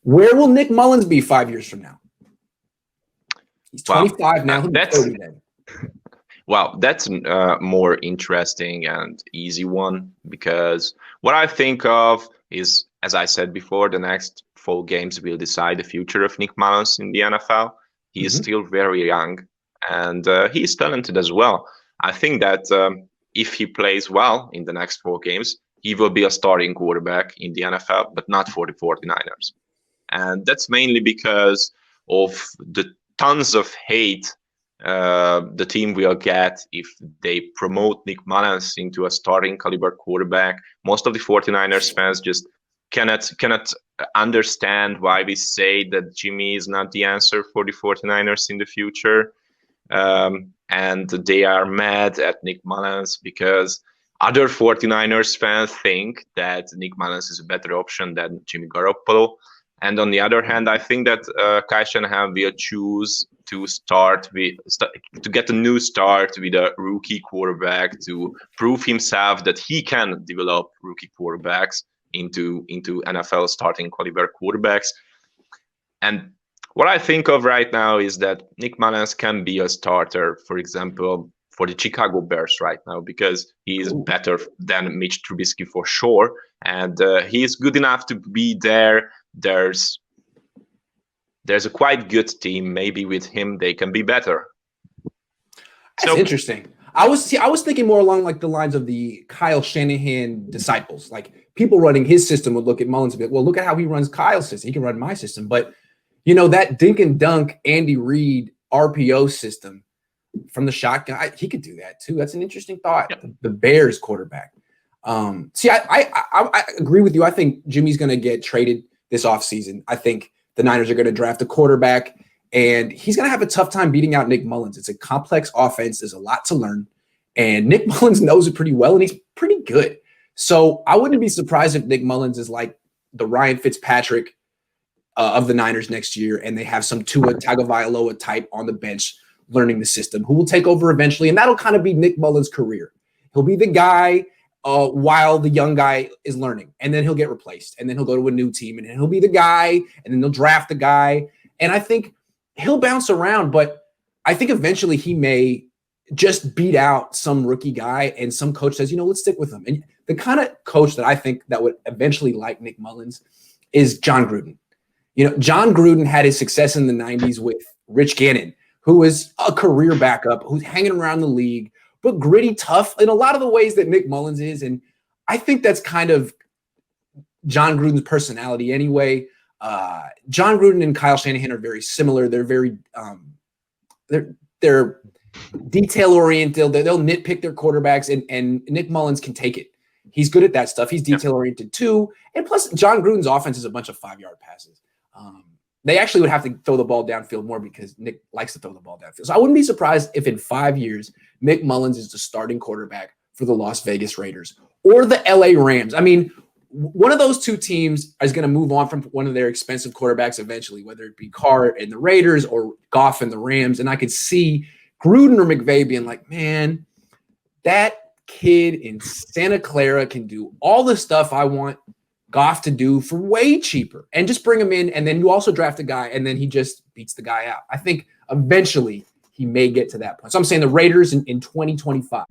Where will Nick Mullens be 5 years from now? He's 25 now. He'll be 30 then. Well, that's a more interesting and easy one, because what I think of is, as I said before, the next 4 games will decide the future of Nick Mullens in the NFL. He is still very young, and he's talented as well. I think that if he plays well in the next 4 games, he will be a starting quarterback in the NFL, but not for the 49ers. And that's mainly because of the tons of hate the team will get if they promote Nick Mullens into a starting caliber quarterback. Most of the 49ers fans just cannot understand why we say that Jimmy is not the answer for the 49ers in the future. And they are mad at Nick Mullens because other 49ers fans think that Nick Mullens is a better option than Jimmy Garoppolo. And on the other hand, I think that Kyle Shanahan will choose to get a new start with a rookie quarterback to prove himself that he can develop rookie quarterbacks into NFL starting caliber quarterbacks. And what I think of right now is that Nick Mullens can be a starter, for example, for the Chicago Bears right now, because he is better than Mitch Trubisky for sure, and he is good enough to be there. There's a quite good team. Maybe with him they can be better. That's interesting. I was thinking more along like the lines of the Kyle Shanahan disciples. Like people running his system would look at Mullens and be like, well, look at how he runs Kyle's system. He can run my system. But that dink and dunk Andy Reid RPO system from the shotgun, he could do that too. That's an interesting thought. Yep. The Bears quarterback. I agree with you. I think Jimmy's going to get traded this offseason. I think the Niners are going to draft a quarterback, and he's going to have a tough time beating out Nick Mullens. It's a complex offense. There's a lot to learn, and Nick Mullens knows it pretty well, and he's pretty good. So I wouldn't be surprised if Nick Mullens is like the Ryan Fitzpatrick of the Niners next year, and they have some Tua Tagovailoa type on the bench learning the system who will take over eventually, and that'll kind of be Nick Mullens' career. He'll be the guy while the young guy is learning, and then he'll get replaced, and then he'll go to a new team, and then he'll be the guy, and then they'll draft the guy. And I think he'll bounce around, but I think eventually he may just beat out some rookie guy, and some coach says, let's stick with him. And the kind of coach that I think that would eventually like Nick Mullens is John Gruden. John Gruden had his success in the 90s with Rich Gannon, who was a career backup, who's hanging around the league, but gritty, tough in a lot of the ways that Nick Mullens is. And I think that's kind of John Gruden's personality anyway. John Gruden and Kyle Shanahan are very similar. They're very they're detail-oriented. They'll nitpick their quarterbacks, and Nick Mullens can take it. He's good at that stuff. He's detail-oriented too. And plus, John Gruden's offense is a bunch of 5-yard passes. They actually would have to throw the ball downfield more because Nick likes to throw the ball downfield. So I wouldn't be surprised if in 5 years, Nick Mullens is the starting quarterback for the Las Vegas Raiders or the LA Rams. I mean, one of those two teams is going to move on from one of their expensive quarterbacks eventually, whether it be Carr and the Raiders or Goff and the Rams. And I could see Gruden or McVay being like, man, that kid in Santa Clara can do all the stuff I want Goff to do for way cheaper, and just bring him in, and then you also draft a guy, and then he just beats the guy out. I think eventually he may get to that point. So I'm saying the Raiders in 2025.